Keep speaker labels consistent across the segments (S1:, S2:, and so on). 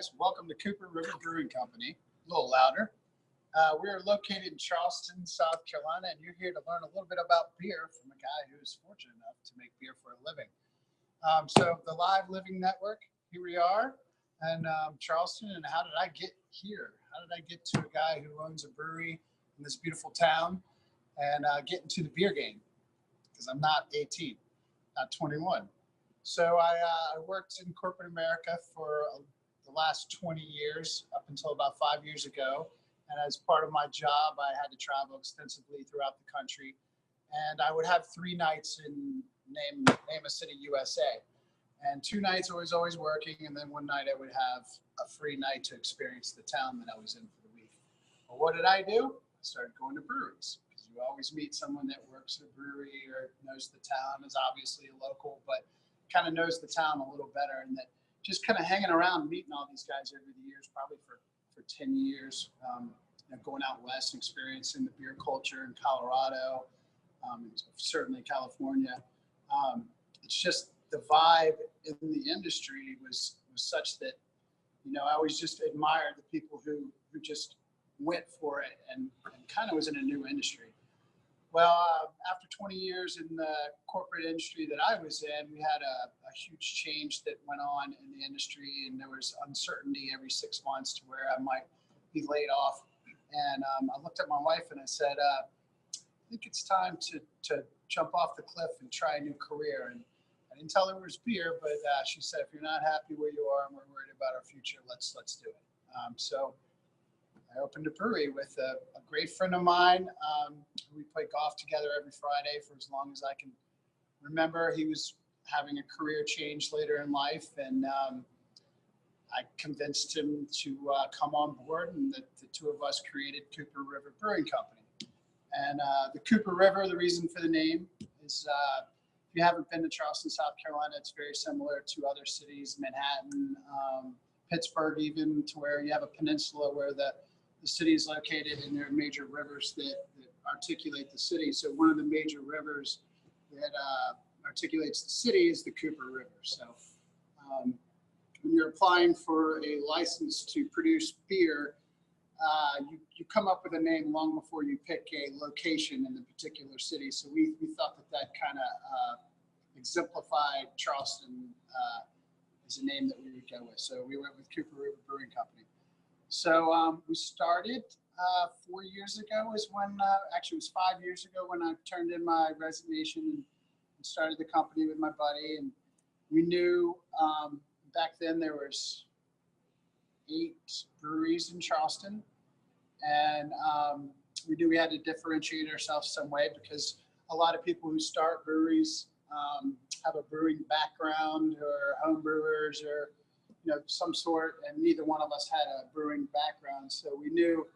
S1: guys, welcome to River Brewing Company. A little louder. We are located in Charleston, South Carolina, and you're here to learn a little bit about beer from a guy who's fortunate enough to make beer for a living. So the Live Living Network, here we are, and Charleston. And how did I get here? How did I get to a guy who owns a brewery in this beautiful town and get into the beer game? Because I'm not 18, not 21. So I worked in corporate America for the last 20 years, up until about 5 years ago. And as part of my job, I had to travel extensively throughout the country. And I would have 3 nights in name a city, USA. And 2 nights I was always working. And then 1 night I would have a free night to experience the town that I was in for the week. Well, what did I do? I started going to breweries. Because you always meet someone that works at a brewery or knows the town, is obviously a local, but kind of knows the town a little better. And that just kind of hanging around, meeting all these guys over the years, probably for 10 years, going out west and experiencing the beer culture in Colorado, certainly California. It's just the vibe in the industry was such that, I always just admired the people who just went for it and kind of was in a new industry. Well, after 20 years in the corporate industry that I was in, we had a huge change that went on in the industry, and there was uncertainty every 6 months to where I might be laid off. And I looked at my wife and I said, I think it's time to jump off the cliff and try a new career. And I didn't tell her it was beer, but she said, if you're not happy where you are and we're worried about our future, let's do it. So I opened a brewery with a great friend of mine. We played golf together every Friday for as long as I can remember. He was having a career change later in life, and I convinced him to come on board, and the 2 of us created River Brewing Company. And the Cooper River, the reason for the name is if you haven't been to Charleston, South Carolina, it's very similar to other cities, Manhattan, Pittsburgh, even, to where you have a peninsula where the city is located, and there are major rivers that articulate the city. So one of the major rivers that articulates the city is the Cooper River. So when you're applying for a license to produce beer, you come up with a name long before you pick a location in the particular city. So we thought that kind of exemplified Charleston as a name that we would go with. So we went with River Brewing Company. So we started 4 years ago is when, actually it was 5 years ago when I turned in my resignation and started the company with my buddy. And we knew back then there was 8 breweries in Charleston. And we knew we had to differentiate ourselves some way, because a lot of people who start breweries have a brewing background or home brewers or some sort, and neither one of us had a brewing background. So we knew,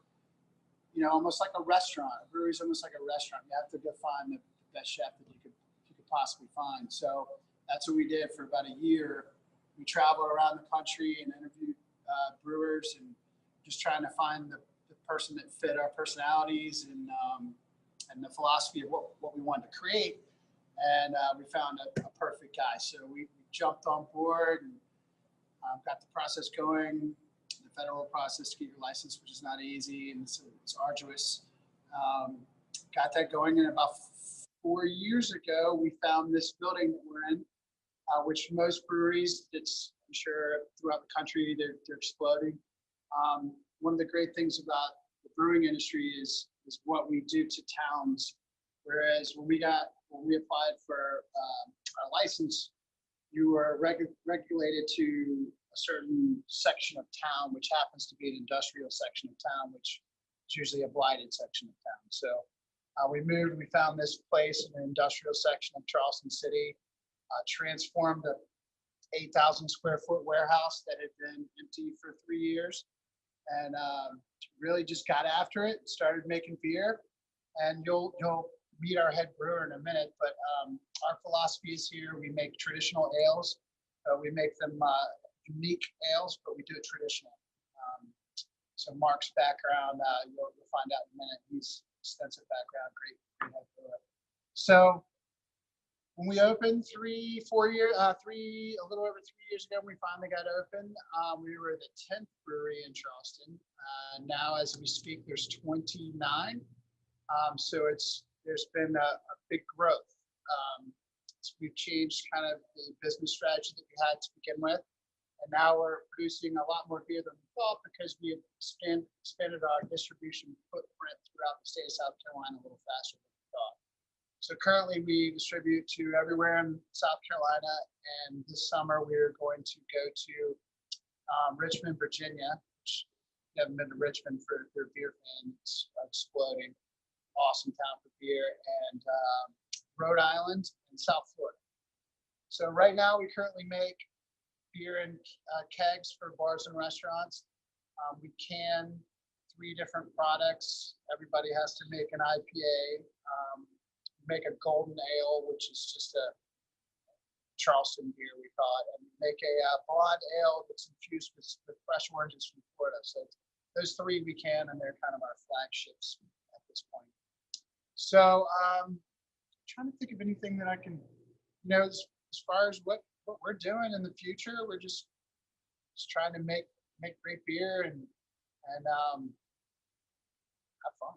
S1: almost like a restaurant. A brewery is almost like a restaurant. You have to go find the best chef that you could possibly find. So that's what we did for about a year. We traveled around the country and interviewed brewers, and just trying to find the person that fit our personalities and the philosophy of what we wanted to create. And we found a perfect guy. So we jumped on board and got the process going, the federal process to get your license, which is not easy, and it's arduous. Got that going, and about 4 years ago, we found this building that we're in, which most breweries, I'm sure throughout the country, they're exploding. One of the great things about the brewing industry is what we do to towns. Whereas when we applied for our license, you were regulated to a certain section of town, which happens to be an industrial section of town, which is usually a blighted section of town. So we moved, we found this place in the industrial section of Charleston City, transformed a 8,000 square foot warehouse that had been empty for 3 years, and really just got after it, started making beer. And you'll meet our head brewer in a minute, but our philosophy is here, we make traditional ales. We make them unique ales, but we do it traditional. So Mark's background, you'll find out in a minute. He's extensive background, great head brewer. So when we opened a little over 3 years ago, when we finally got open, we were the 10th brewery in Charleston. Now, as we speak, there's 29. So there's been a big growth. We've changed kind of the business strategy that we had to begin with. And now we're producing a lot more beer than we thought because we have expanded our distribution footprint throughout the state of South Carolina a little faster than we thought. So currently we distribute to everywhere in South Carolina, and this summer we're going to go to Richmond, Virginia, which I haven't been to Richmond for their beer fan. It's exploding. Awesome town for beer, and Rhode Island and South Florida. So right now we currently make beer in kegs for bars and restaurants. We can 3 different products. Everybody has to make an IPA, make a golden ale, which is just a Charleston beer, we call it, and make a blonde ale that's infused with fresh oranges from Florida. So those 3 we can, and they're kind of our flagships at this point. So trying to think of anything that I can, as far as what we're doing in the future, we're just trying to make great beer and have fun.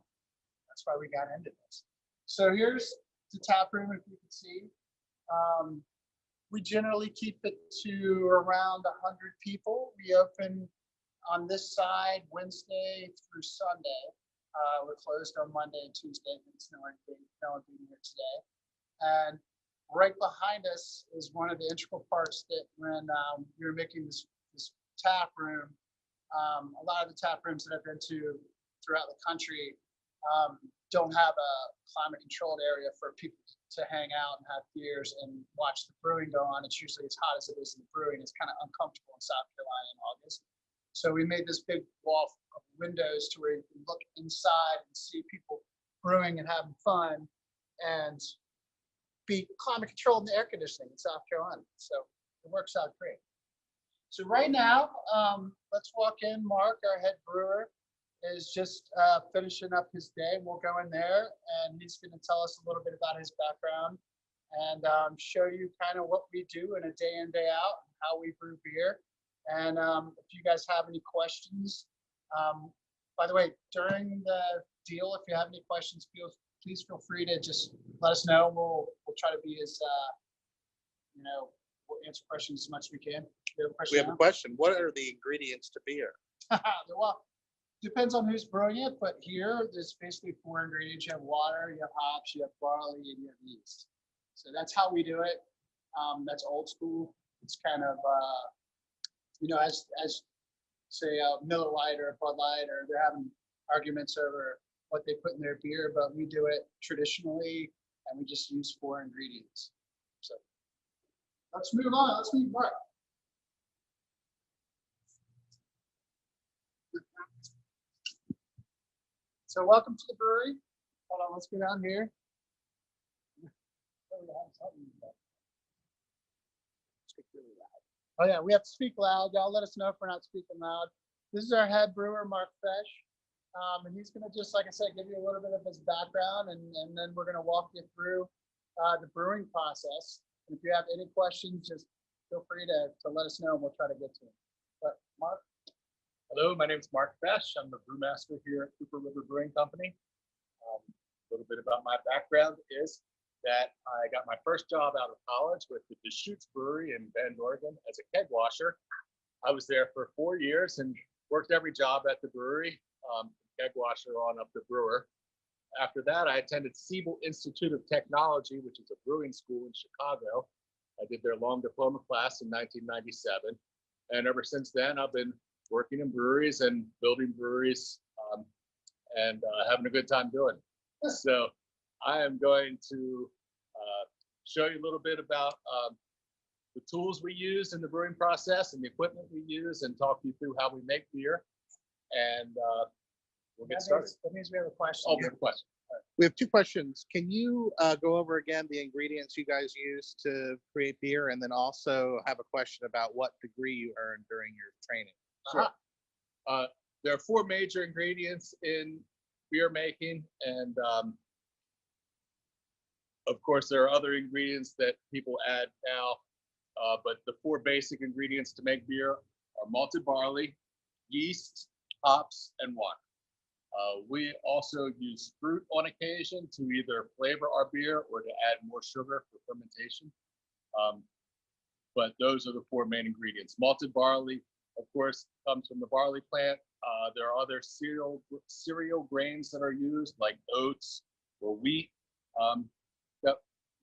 S1: That's why we got into this. So here's the tap room, if you can see. We generally keep it to around 100 people. We open on this side Wednesday through Sunday. We're closed on Monday and Tuesday. It's no one being here today. And right behind us is one of the integral parts that when we were making this tap room, a lot of the tap rooms that I've been to throughout the country don't have a climate controlled area for people to hang out and have beers and watch the brewing go on. It's usually as hot as it is in the brewing. It's kind of uncomfortable in South Carolina in August. So we made this big wall of windows to where you can look inside and see people brewing and having fun and be climate controlled in the air conditioning in South Carolina. So it works out great. So right now, let's walk in. Mark, our head brewer, is just finishing up his day. We'll go in there and he's going to tell us a little bit about his background and show you kind of what we do in a day in, day out, and how we brew beer. And if you guys have any questions, by the way, during the deal, if you have any questions, please feel free to just let us know. We'll try to be as, we'll answer questions as much as we can.
S2: We have a question. What are the ingredients to beer?
S1: Well, depends on who's brewing it, but here there's basically 4 ingredients. You have water, you have hops, you have barley, and you have yeast. So that's how we do it. That's old school. It's kind of, as say a Miller Lite or a Bud Light, or they're having arguments over what they put in their beer, but we do it traditionally, and we just use 4 ingredients. So let's move on. Let's meet Mark. So welcome to the brewery. Hold on, let's go down here. Oh yeah, we have to speak loud. Y'all let us know if we're not speaking loud. This is our head brewer, Mark Feche. And he's gonna just, like I said, give you a little bit of his background, and then we're gonna walk you through the brewing process. And if you have any questions, just feel free to let us know and we'll try to get to them. But Mark?
S3: Hello, my name is Mark Feche. I'm the brewmaster here at River Brewing Company. A little bit about my background is that I got my first job out of college with the Deschutes Brewery in Bend, Oregon as a keg washer. I was there for 4 years and worked every job at the brewery, keg washer on up to brewer. After that, I attended Siebel Institute of Technology, which is a brewing school in Chicago. I did their long diploma class in 1997. And ever since then, I've been working in breweries and building breweries and having a good time doing it. So I am going to show you a little bit about the tools we use in the brewing process and the equipment we use, and talk you through how we make beer. And we'll get started.
S1: That means we have a question.
S3: Oh, we have a question.
S2: We have 2 questions. Can you go over again the ingredients you guys use to create beer, and then also have a question about what degree you earned during your training?
S3: Sure. There are 4 major ingredients in beer making, and Of course, there are other ingredients that people add now, but the four basic ingredients to make beer are malted barley, yeast, hops, and water. We also use fruit on occasion to either flavor our beer or to add more sugar for fermentation. But those are the four main ingredients. Malted barley, of course, comes from the barley plant. There are other cereal grains that are used, like oats or wheat, that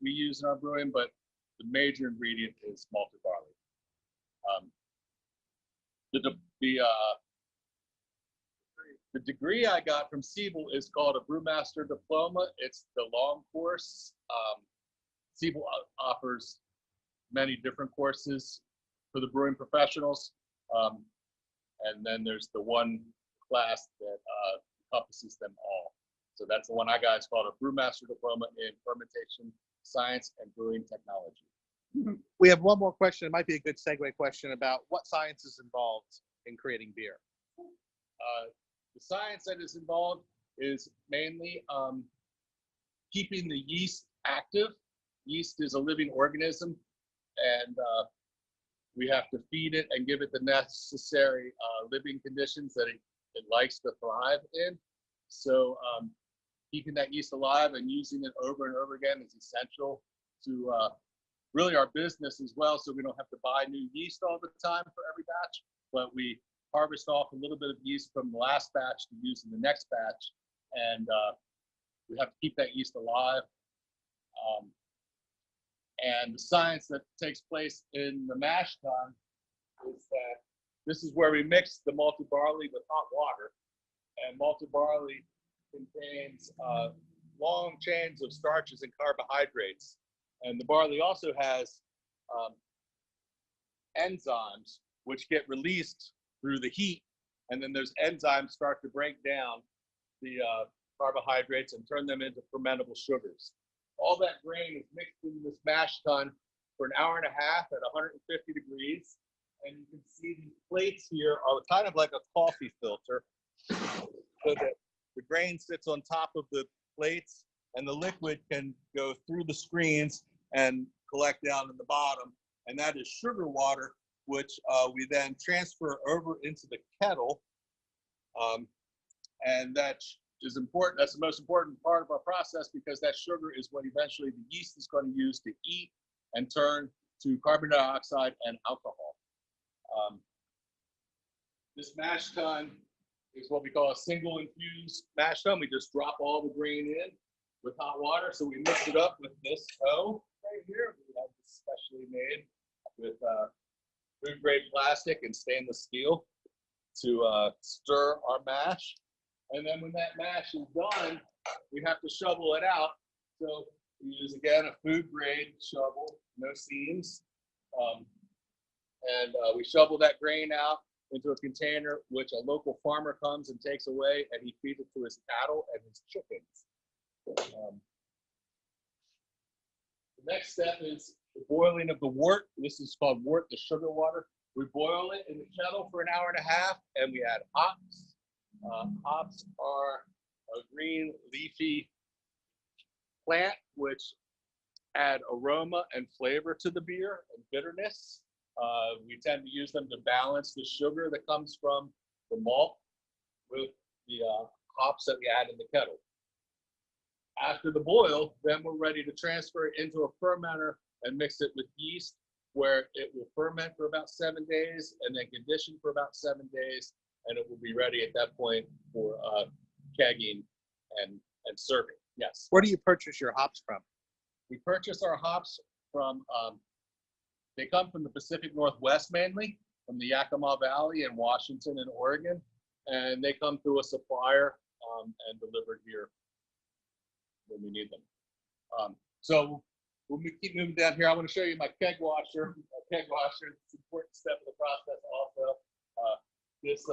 S3: we use in our brewing, but the major ingredient is malted barley. The degree I got from Siebel is called a Brewmaster Diploma. It's the long course. Siebel offers many different courses for the brewing professionals. And then there's the one class that encompasses them all. So that's the one I got. It's called a Brewmaster Diploma in Fermentation Science and Brewing Technology.
S2: We have one more question. It might be a good segue question about what science is involved in creating beer.
S3: The science that is involved is mainly keeping the yeast active. Yeast is a living organism, and we have to feed it and give it the necessary living conditions that it likes to thrive in. So keeping that yeast alive and using it over and over again is essential to really our business as well. So we don't have to buy new yeast all the time for every batch, but we harvest off a little bit of yeast from the last batch to use in the next batch. And we have to keep that yeast alive. And the science that takes place in the mash tun is that this is where we mix the malted barley with hot water. And malted barley contains long chains of starches and carbohydrates. And the barley also has enzymes which get released through the heat. And then those enzymes start to break down the carbohydrates and turn them into fermentable sugars. All that grain is mixed in this mash tun for an hour and a half at 150 degrees. And you can see these plates here are kind of like a coffee filter, so that the grain sits on top of the plates and the liquid can go through the screens and collect down in the bottom. And that is sugar water, which we then transfer over into the kettle. And that is important. That's the most important part of our process, because that sugar is what eventually the yeast is going to use to eat and turn to carbon dioxide and alcohol. This mash tun is what we call a single infused mash tun. We just drop all the grain in with hot water. So we mix it up with this hoe right here. We have this specially made with food grade plastic and stainless steel to stir our mash. And then when that mash is done, we have to shovel it out. So we use, again, a food grade shovel, no seams. And we shovel that grain out into a container, which a local farmer comes and takes away, and he feeds it to his cattle and his chickens. The next step is the boiling of the wort. This is called wort, the sugar water. We boil it in the kettle for an hour and a half, and we add hops. Hops are a green leafy plant which add aroma and flavor to the beer and bitterness. We tend to use them to balance the sugar that comes from the malt with the hops that we add in the kettle. After the boil, then we're ready to transfer it into a fermenter and mix it with yeast, where it will ferment for about 7 days and then condition for about 7 days, and it will be ready at that point for kegging and serving. Yes.
S2: Where do you purchase your hops from?
S3: We purchase our hops from, they come from the Pacific Northwest mainly, from the Yakima Valley in Washington and Oregon, and they come through a supplier and delivered here when we need them. So when we keep moving down here, I want to show you my keg washer. A keg washer is an important step of the process also. This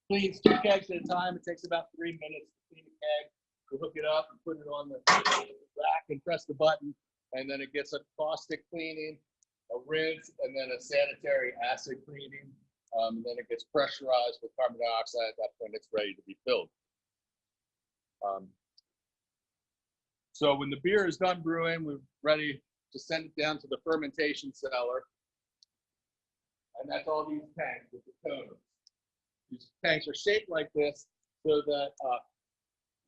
S3: cleans 2 kegs at a time. It takes about 3 minutes to clean a keg. We hook it up and put it on the rack and press the button, and then it gets a caustic cleaning, a rinse, and then a sanitary acid cleaning. Then it gets pressurized with carbon dioxide. At that point, it's ready to be filled. So when the beer is done brewing, we're ready to send it down to the fermentation cellar. And that's all these tanks with the cones. These tanks are shaped like this so that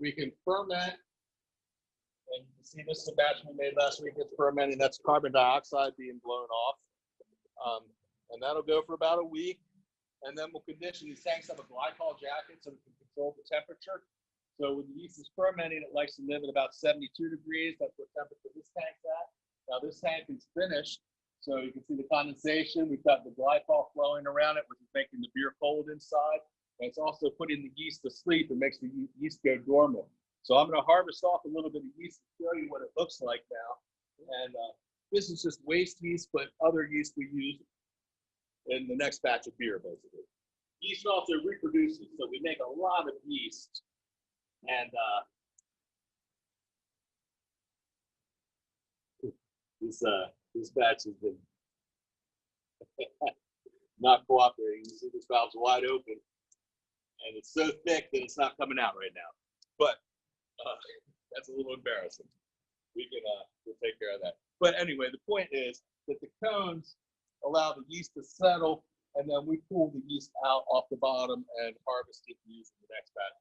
S3: we can ferment. And you can see this is a batch we made last week. It's fermenting. That's carbon dioxide being blown off. And that'll go for about a week. And then we'll condition. These tanks have a glycol jacket so we can control the temperature. So when the yeast is fermenting, it likes to live at about 72 degrees. That's what temperature this tank's at. Now this tank is finished. So you can see the condensation. We've got the glycol flowing around it, which is making the beer cold inside. And it's also putting the yeast to sleep. It makes the yeast go dormant. So I'm going to harvest off a little bit of yeast to show you what it looks like now. And this is just waste yeast, but other yeast we use in the next batch of beer, basically. Yeast also reproduces, so we make a lot of yeast. And this batch has been not cooperating. You see this valve's wide open, and it's so thick that it's not coming out right now. But that's a little embarrassing. We'll take care of that. But anyway, the point is that the cones allow the yeast to settle, and then we pull the yeast out off the bottom and harvest it and use in the next batch.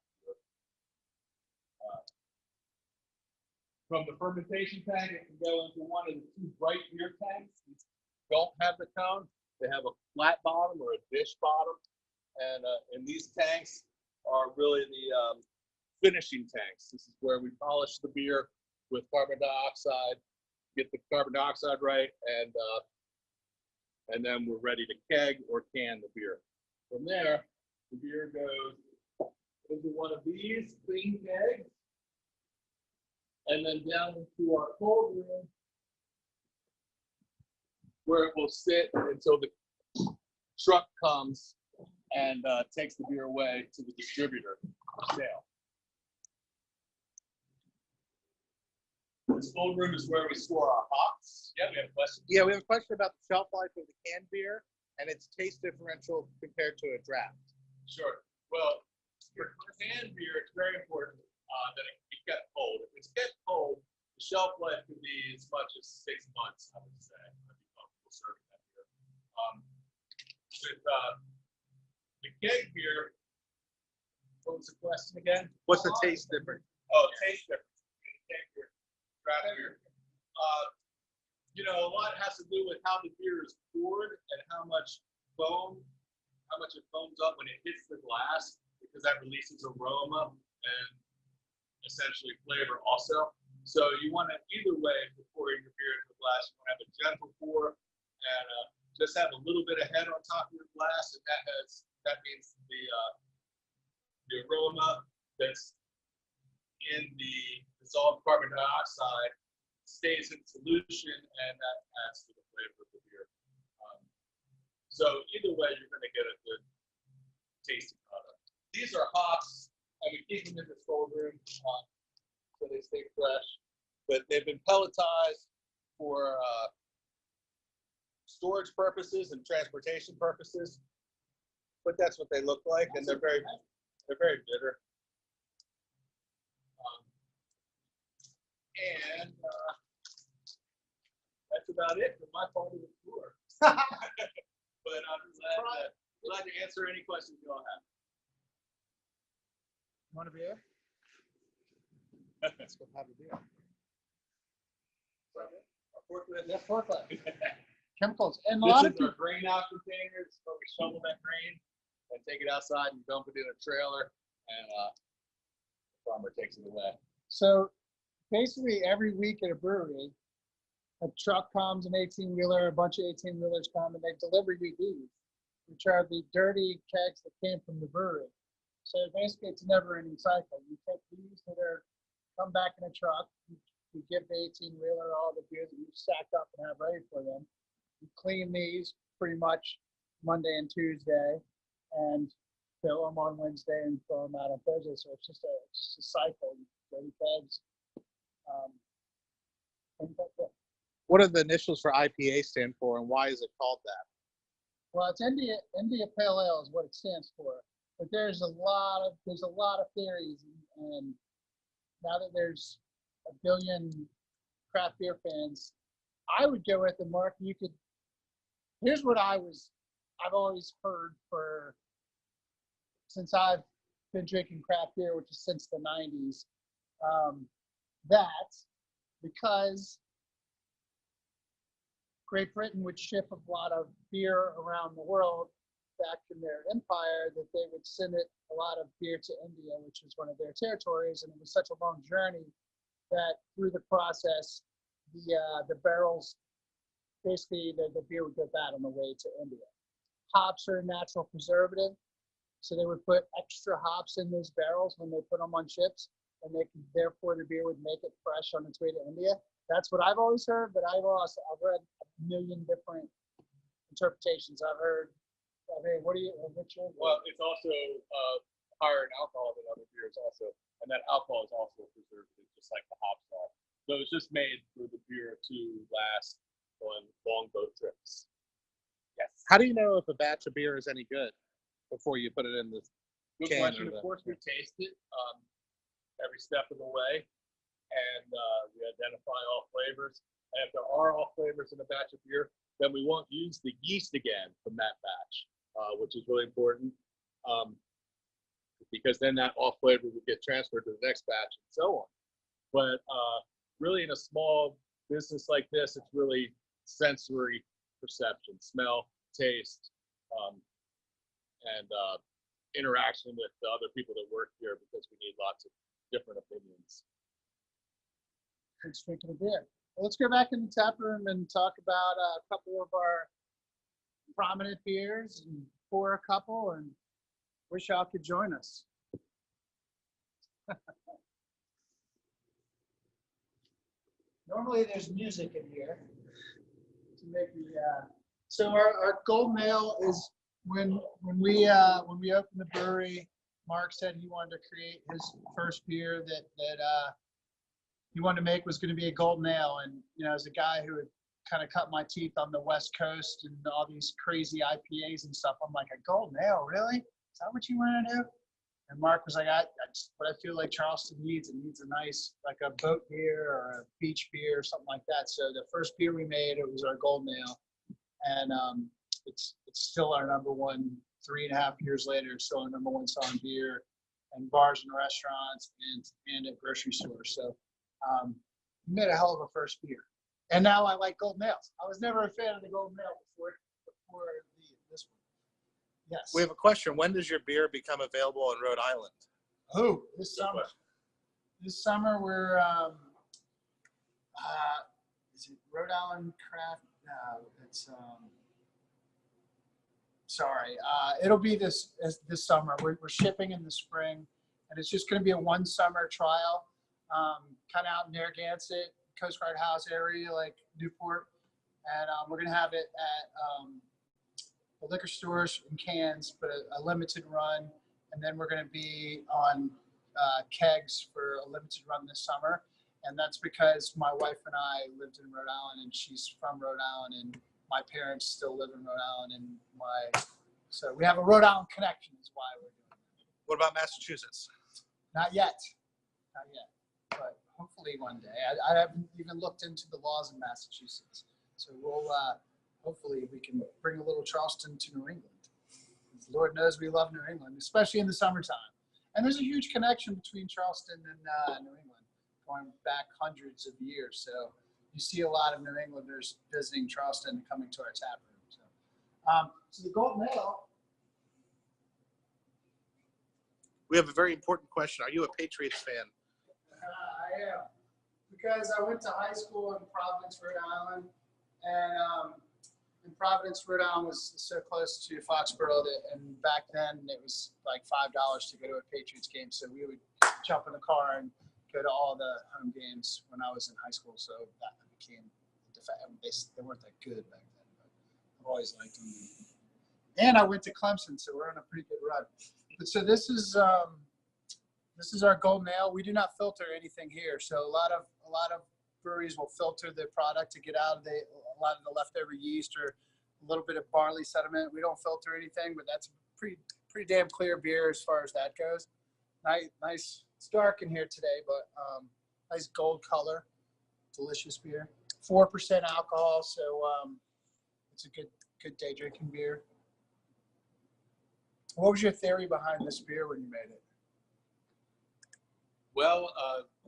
S3: From the fermentation tank, it can go into one of the two bright beer tanks. These don't have the cone. They have a flat bottom or a dish bottom. And these tanks are really the finishing tanks. This is where we polish the beer with carbon dioxide, get the carbon dioxide right, and then we're ready to keg or can the beer. From there, the beer goes into one of these clean kegs, and then down into our cold room, where it will sit until the truck comes and takes the beer away to the distributor for sale. This cold room is where we store our hops. Yeah, we have a question.
S2: Yeah, we have a question about the shelf life of the canned beer and its taste differential compared to a draft.
S3: Sure. Well, for canned beer, it's very important that it be kept cold. If it's kept cold, the shelf life can be as much as 6 months, I would say. I'd be comfortable serving that beer. With the keg beer, what was the question again?
S2: What's the taste difference?
S3: Oh, taste difference. Keg beer, draft beer. You know, a lot has to do with how the beer is poured and how much it foams up when it hits the glass, because that releases aroma and essentially flavor also. So you want to, either way, for pouring your beer into the glass, you want to have a gentle pour and just have a little bit of head on top of your glass, and that means the aroma that's in the dissolved carbon dioxide stays in solution, and that adds to the flavor of the beer. So either way, you're going to get a good tasting product. These are hops, and we keep them in this cold room so they stay fresh. But they've been pelletized for storage purposes and transportation purposes. But that's what they look like, and they're very bitter. And that's about it for my part of the tour. But I'm glad to answer any questions you all have.
S1: Want a beer?
S2: Let's go have a beer.
S1: Yeah, forklift. Chemicals. And a
S3: This
S1: lot
S3: is
S1: of people.
S3: our grain out containers where we shovel that grain and take it outside and dump it in a trailer, and the farmer takes it away.
S1: So basically every week at a brewery, a truck comes, an 18-wheeler, a bunch of 18-wheelers come, and they deliver you these, which are the dirty kegs that came from the brewery. So basically it's a never-ending cycle. You take these that come back in a truck, you give the 18-wheeler all the beer that you've stacked up and have ready for them. You clean these pretty much Monday and Tuesday, and fill them on Wednesday and throw them out on Thursday. So it's just a cycle. Dirty kegs. Things like that.
S2: What do the initials for IPA stand for, and why is it called that?
S1: Well, it's India Pale Ale is what it stands for. But there's a lot of theories, and now that there's a billion craft beer fans, I would go with, and Mark, you could, here's what I've always heard since I've been drinking craft beer, which is since the 90s, that because Great Britain would ship a lot of beer around the world back in their empire, that they would send a lot of beer to India, which is one of their territories, and it was such a long journey that through the process, the barrels, basically the beer would go bad on the way to India. Hops are a natural preservative, so they would put extra hops in those barrels when they put them on ships, and therefore the beer would make it fresh on its way to India. That's what I've always heard, but I've read a million different interpretations. What's your?
S3: Well, it's also higher in alcohol than other beers also, and that alcohol is also a preservative, just like the hops are. So it's just made for the beer to last on long boat trips. Yes.
S2: How do you know if a batch of beer is any good before you put it in the
S3: Good
S2: can?
S3: question. Of course, we taste it every step of the way, and we identify all flavors. And if there are all flavors in a batch of beer, then we won't use the yeast again from that batch, which is really important, because then that off flavor would get transferred to the next batch and so on. But really, in a small business like this, it's really sensory perception, smell, taste, and interaction with the other people that work here, because we need lots of different opinions.
S1: Thanks for drinking a beer. Well, let's go back in the tap room and talk about a couple of our prominent beers, and pour a couple, and wish y'all could join us. Normally there's music in here to make me. So our golden ale is when we opened the brewery, Mark said he wanted to create his first beer that he wanted to make was going to be a golden ale. And as a guy who had kind of cut my teeth on the West Coast and all these crazy IPAs and stuff, I'm like, a golden ale, really? Is that what you want to do? And Mark was like, what I feel like Charleston needs. It needs a nice, like a boat beer or a beach beer or something like that. So the first beer we made, it was our golden ale, and it's still our number one. 3.5 years later, it's still our number one selling beer in bars and restaurants and at grocery stores. So we made a hell of a first beer, and now I like golden ales. I was never a fan of the golden ale before this one. Yes.
S2: We have a question. When does your beer become available in Rhode Island?
S1: Oh, this summer. This summer we're is it Rhode Island Craft? No, it's sorry. It'll be this summer. We're shipping in the spring, and it's just going to be a one summer trial, kind of out in Narragansett, Coast Guard House area, like Newport, and we're going to have it at the liquor stores in cans, but a limited run, and then we're going to be on kegs for a limited run this summer. And that's because my wife and I lived in Rhode Island, and she's from Rhode Island, and my parents still live in Rhode Island, and so we have a Rhode Island connection is why we're doing it.
S2: What about Massachusetts?
S1: Not yet, but hopefully one day. I haven't even looked into the laws in Massachusetts, so we'll hopefully we can bring a little Charleston to New England. Lord knows we love New England, especially in the summertime. And there's a huge connection between Charleston and New England, going back hundreds of years. So you see a lot of New Englanders visiting Charleston and coming to our tap room. So the golden ale.
S2: We have a very important question. Are you a Patriots fan?
S1: I am, because I went to high school in Providence, Rhode Island, and in Providence, Rhode Island was so close to Foxborough and back then it was like $5 to go to a Patriots game. So we would jump in the car and go to all the home games when I was in high school. So that became they weren't that good back then, but I've always liked them. And I went to Clemson, so we're on a pretty good run. But so this is our golden ale. We do not filter anything here. So a lot of breweries will filter their product to get out of a lot of the leftover yeast or a little bit of barley sediment. We don't filter anything, but that's pretty damn clear beer as far as that goes. Nice. It's dark in here today, but Nice gold color. Delicious beer. 4% alcohol, so it's a good day drinking beer. What was your theory behind this beer when you made it?
S3: Well,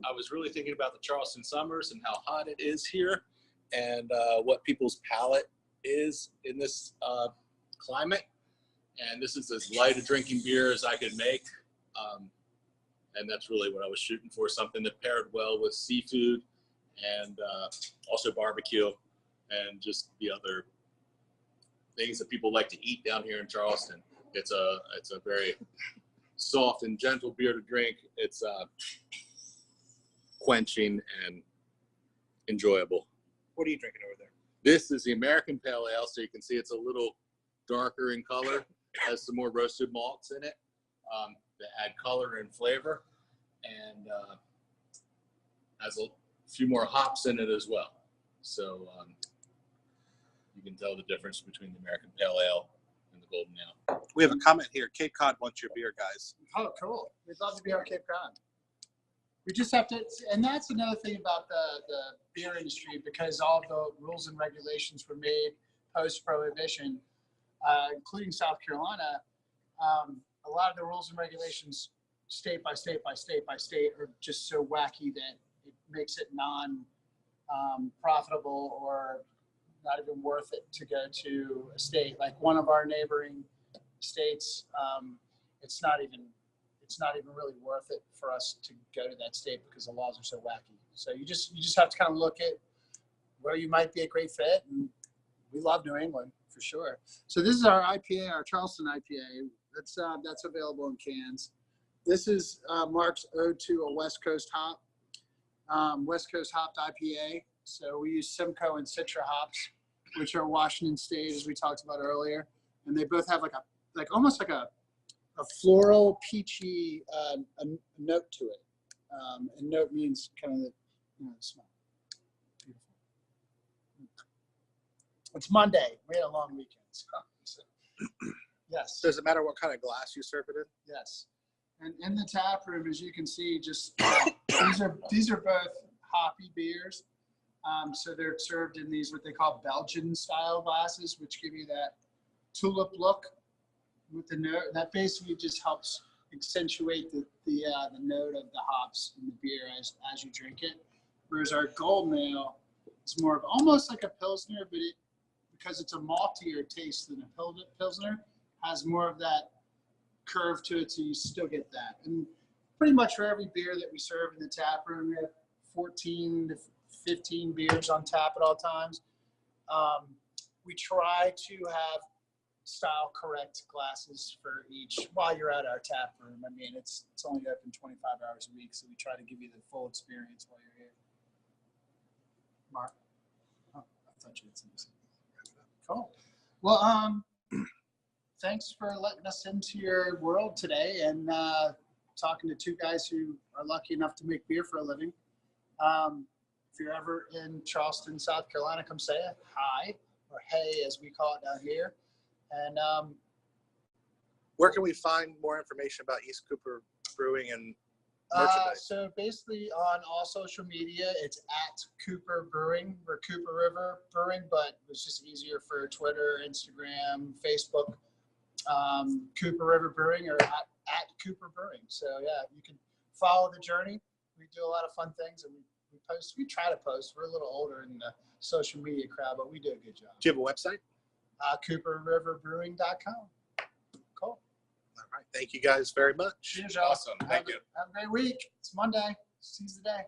S3: I was really thinking about the Charleston summers and how hot it is here, and what people's palate is in this climate. And this is as light a drinking beer as I could make. And that's really what I was shooting for, something that paired well with seafood and also barbecue and just the other things that people like to eat down here in Charleston. It's a very soft and gentle beer to drink. It's quenching and enjoyable.
S2: What are you drinking over there?
S3: This is the American Pale Ale, so you can see it's a little darker in color, has some more roasted malts in it that add color and flavor, and has a few more hops in it as well. So you can tell the difference between the American Pale Ale and the Golden Ale.
S2: We have a comment here. Cape Cod wants your beer, guys.
S1: Oh, cool. We'd love to be on Cape Cod. We just have to, and that's another thing about the beer industry, because all the rules and regulations were made post-prohibition, including South Carolina. A lot of the rules and regulations, state by state by state by state, are just so wacky that it makes it non-profitable or not even worth it to go to a state. Like one of our neighboring states, it's not even really worth it for us to go to that state because the laws are so wacky. So you just have to kind of look at where you might be a great fit, and we love New England for sure. So this is our IPA, our Charleston IPA. That's available in cans. This is Mark's ode to a West Coast hop, West Coast hopped IPA. So we use Simcoe and Citra hops, which are Washington State, as we talked about earlier, and they both have almost like a floral, peachy a note to it. And note means kind of the smell. Beautiful. It's Monday. We had a long weekend. So, yes.
S2: Does it matter what kind of glass you serve it in?
S1: Yes. And in the tap room, as you can see, just these are both hoppy beers. So they're served in these what they call Belgian style glasses, which give you that tulip look with the note. That basically just helps accentuate the note of the hops in the beer as you drink it. Whereas our Golden Ale, it's more of almost like a Pilsner, but because it's a maltier taste than a Pilsner, has more of that curve to it, so you still get that. And pretty much for every beer that we serve in the tap room, we have 14 to 15 beers on tap at all times. We try to have style correct glasses for each while you're at our tap room. I mean, it's only open 25 hours a week, so we try to give you the full experience while you're here. Mark? Oh, I thought you had something to say. Cool. Well, thanks for letting us into your world today and talking to two guys who are lucky enough to make beer for a living. If you're ever in Charleston, South Carolina, come say hi, or hey, as we call it down here. And
S2: where can we find more information about East Cooper Brewing and merchandise?
S1: So basically on all social media, it's at Cooper Brewing or Cooper River Brewing, but it's just easier for Twitter, Instagram, Facebook, Cooper River Brewing, or at Cooper Brewing. So yeah, you can follow the journey. We do a lot of fun things, and we try to post. We're a little older in the social media crowd, but we do a good job.
S2: Do you have a website?
S1: CooperRiverBrewing.com. Cool.
S2: All right. Thank you guys very much.
S1: Cheers,
S3: Awesome. Thank you.
S1: Have a great week. It's Monday. Seize the day.